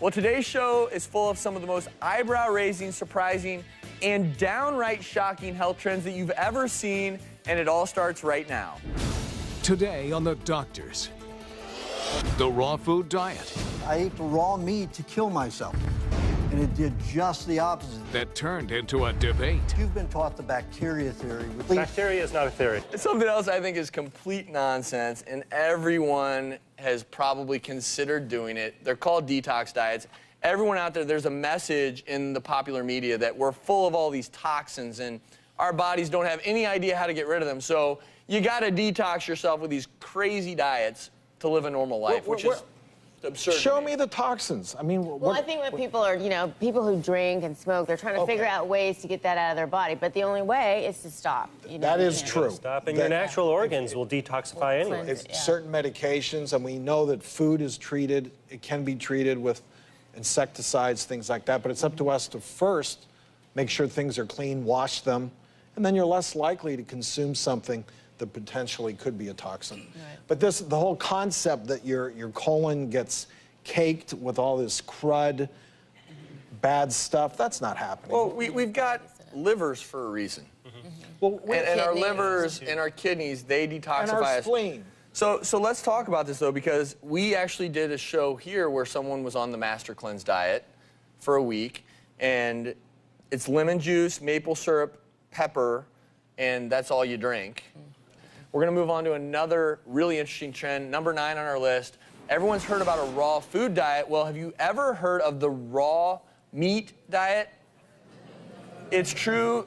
Well, today's show is full of some of the most eyebrow-raising, surprising, and downright shocking health trends that you've ever seen, and it all starts right now. Today on The Doctors, the raw food diet. I ate the raw meat to kill myself, and it did just the opposite. That turned into a debate. You've been taught the bacteria theory. Bacteria is not a theory. Something else I think is complete nonsense, and everyone has probably considered doing it. They're called detox diets. Everyone out there, there's a message in the popular media that we're full of all these toxins, and our bodies don't have any idea how to get rid of them. So you got to detox yourself with these crazy diets to live a normal life, which is absurd. Show me the toxins. I mean, well, I think what people are, people who drink and smoke, they're trying to figure out ways to get that out of their body. But the only way is to stop. That is true. Stop, and your natural organs will detoxify anyway. It's certain medications, and we know that food is treated. It can be treated with insecticides, things like that. But it's up to us to first make sure things are clean, wash them, and then you're less likely to consume something that potentially could be a toxin. Right. But the whole concept that your colon gets caked with all this crud, bad stuff, that's not happening. Well, we've got livers for a reason. Well, and our livers and our kidneys, they detoxify and our us. spleen. So let's talk about this, though, because we actually did a show here where someone was on the Master Cleanse diet for a week, and it's lemon juice, maple syrup, pepper, and that's all you drink. We're going to move on to another really interesting trend, number 9 on our list. Everyone's heard about a raw food diet. Well, have you ever heard of the raw meat diet? It's true.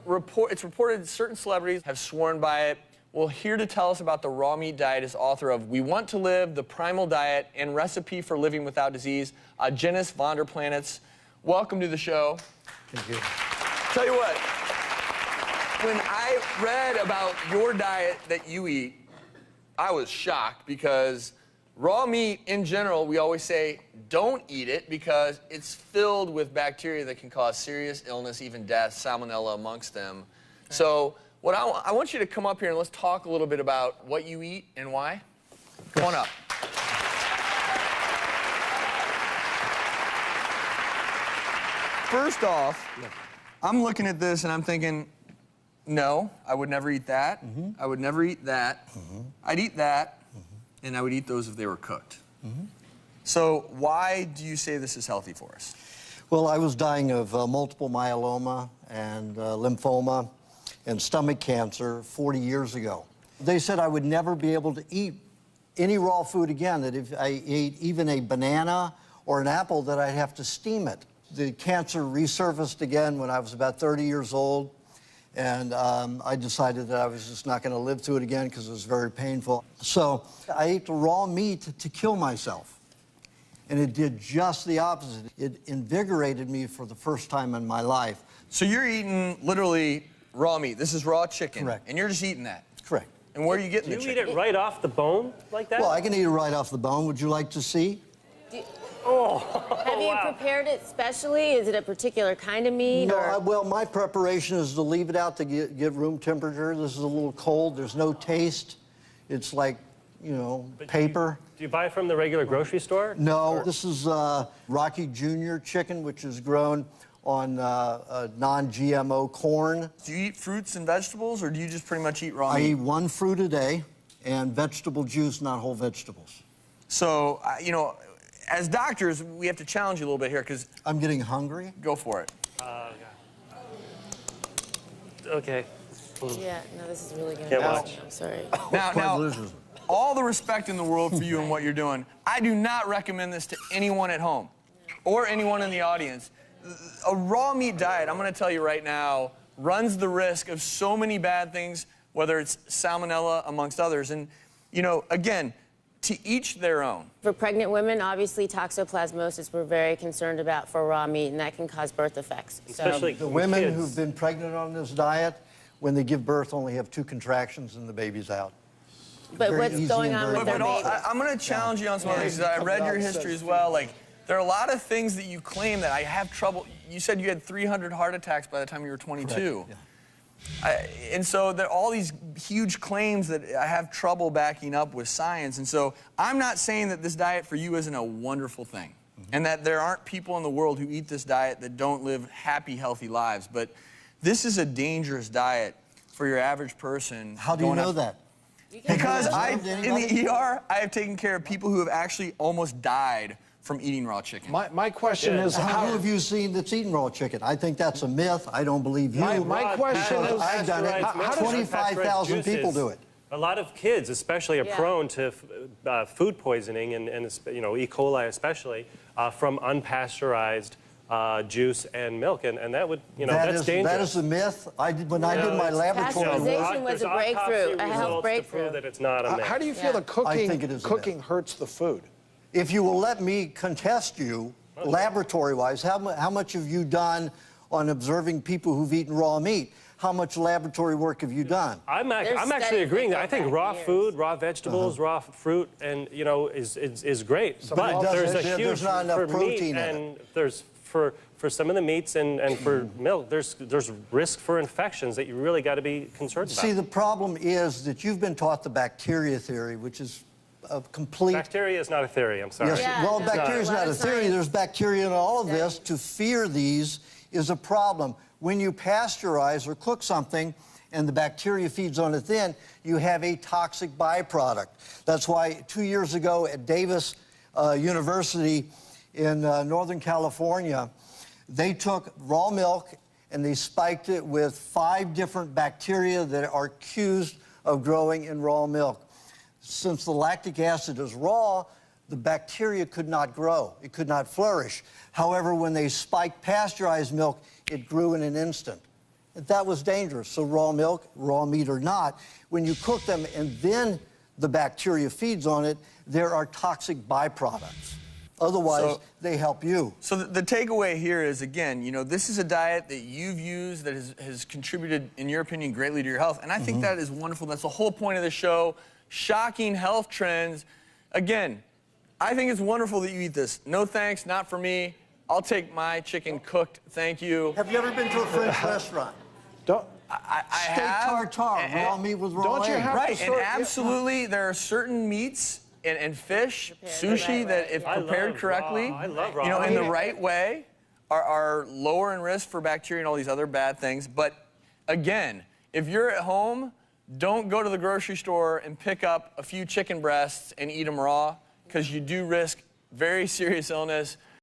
It's reported that certain celebrities have sworn by it. Well, here to tell us about the raw meat diet is author of We Want to Live, The Primal Diet, and Recipe for Living Without Disease, Aajonus Vonderplanitz. Welcome to the show. Thank you. Tell you what, when I read about your diet that you eat, I was shocked because raw meat in general, we always say don't eat it because it's filled with bacteria that can cause serious illness, even death, salmonella amongst them. So what I want you to come up here and let's talk a little bit about what you eat and why. Come on up. First off, I'm looking at this and I'm thinking, no, I would never eat that. I would never eat that. I'd eat that, and I would eat those if they were cooked. So why do you say this is healthy for us? Well, I was dying of multiple myeloma and lymphoma and stomach cancer 40 years ago. They said I would never be able to eat any raw food again, that if I ate even a banana or an apple, that I'd have to steam it. The cancer resurfaced again when I was about 30 years old. And I decided that I was just not going to live through it again because it was very painful. So I ate the raw meat to kill myself. And it did just the opposite. It invigorated me for the first time in my life. So you're eating literally raw meat. This is raw chicken. Correct. And you're just eating that. Correct. And where are you getting the Do you chicken? eat it right off the bone like that? Well, I can eat it right off the bone. Would you like to see? Have you prepared it specially? Is it a particular kind of meat? No, well, my preparation is to leave it out to get room temperature. This is a little cold. There's no taste. It's like, paper. Do you buy it from the regular grocery store? No, this is Rocky Jr. chicken, which is grown on non-GMO corn. Do you eat fruits and vegetables, or do you just pretty much eat raw I meat? eat one fruit a day and vegetable juice, not whole vegetables. So, as doctors, we have to challenge you a little bit here, because... I'm getting hungry. Go for it. Okay. Yeah, no, this is really good. Can't watch. I'm sorry. Now, all the respect in the world for you and what you're doing. I do not recommend this to anyone at home or anyone in the audience. A raw meat diet, I'm going to tell you right now, runs the risk of so many bad things, whether it's salmonella, amongst others. And, again, to each their own. For pregnant women, obviously toxoplasmosis we're very concerned about for raw meat, and that can cause birth effects. Especially The with women kids. who've been pregnant on this diet, when they give birth, only have 2 contractions and the baby's out. But very what's easy going and on very with their good. babies? I'm going to challenge you on some other things. I read your history as well. Like, there are a lot of things that you claim that I have trouble. You said you had 300 heart attacks by the time you were 22. Yeah. And so there are all these huge claims that I have trouble backing up with science. And so I'm not saying that this diet for you isn't a wonderful thing. and that there aren't people in the world who eat this diet that don't live happy, healthy lives. But this is a dangerous diet for your average person. How do you know that? Because Have you in the ER, I have taken care of people who have actually almost died from eating raw chicken. My question is, How have you seen that's eaten raw chicken? I think that's a myth. I don't believe you. My question is, I've done it. How does 25,000 people do it. A lot of kids, especially, are prone to food poisoning, and you know, E. coli especially, from unpasteurized juice and milk, and that would, you know, that's dangerous. That is a myth. When I did my laboratory work. Pasteurization was a breakthrough, a health breakthrough. To prove that it's not a myth. how do you feel the I think it is a cooking myth. hurts the food? If you will let me contest you, laboratory-wise, how much have you done on observing people who've eaten raw meat? How much laboratory work have you done? I'm actually studies agreeing. that I think go raw back food, years. raw vegetables, raw fruit, and you know, is great. But there's a huge there's not enough for protein meat, in it. and there's for some of the meats and for milk, there's risk for infections that you really got to be concerned about. See, the problem is that you've been taught the bacteria theory, which is a complete... Bacteria is not a theory. I'm sorry. Yes, Yeah, well, no, bacteria is a lot not a of theory. science. There's bacteria in all of this. To fear these is a problem. When you pasteurize or cook something and the bacteria feeds on it then, you have a toxic byproduct. That's why 2 years ago at Davis University in Northern California, they took raw milk and they spiked it with 5 different bacteria that are accused of growing in raw milk. Since the lactic acid is raw, the bacteria could not grow. It could not flourish. However, when they spiked pasteurized milk, it grew in an instant. That was dangerous. So raw milk, raw meat or not, when you cook them and then the bacteria feeds on it, there are toxic byproducts. Otherwise, they help you. So the takeaway here is, again, you know, this is a diet that you've used that has contributed, in your opinion, greatly to your health. And I think that is wonderful. That's the whole point of the show. Shocking health trends. Again, I think it's wonderful that you eat this. No thanks, not for me. I'll take my chicken cooked, thank you. Have you ever been to a French restaurant? Don't. I Steak have. tartare, raw meat with raw Don't you egg. have Right, to and sort- absolutely, there are certain meats and fish, sushi, that if I prepared love correctly, raw. I love raw you know, in the meat. right way, are lower in risk for bacteria and all these other bad things. But again, if you're at home, don't go to the grocery store and pick up a few chicken breasts and eat them raw, because you do risk very serious illness.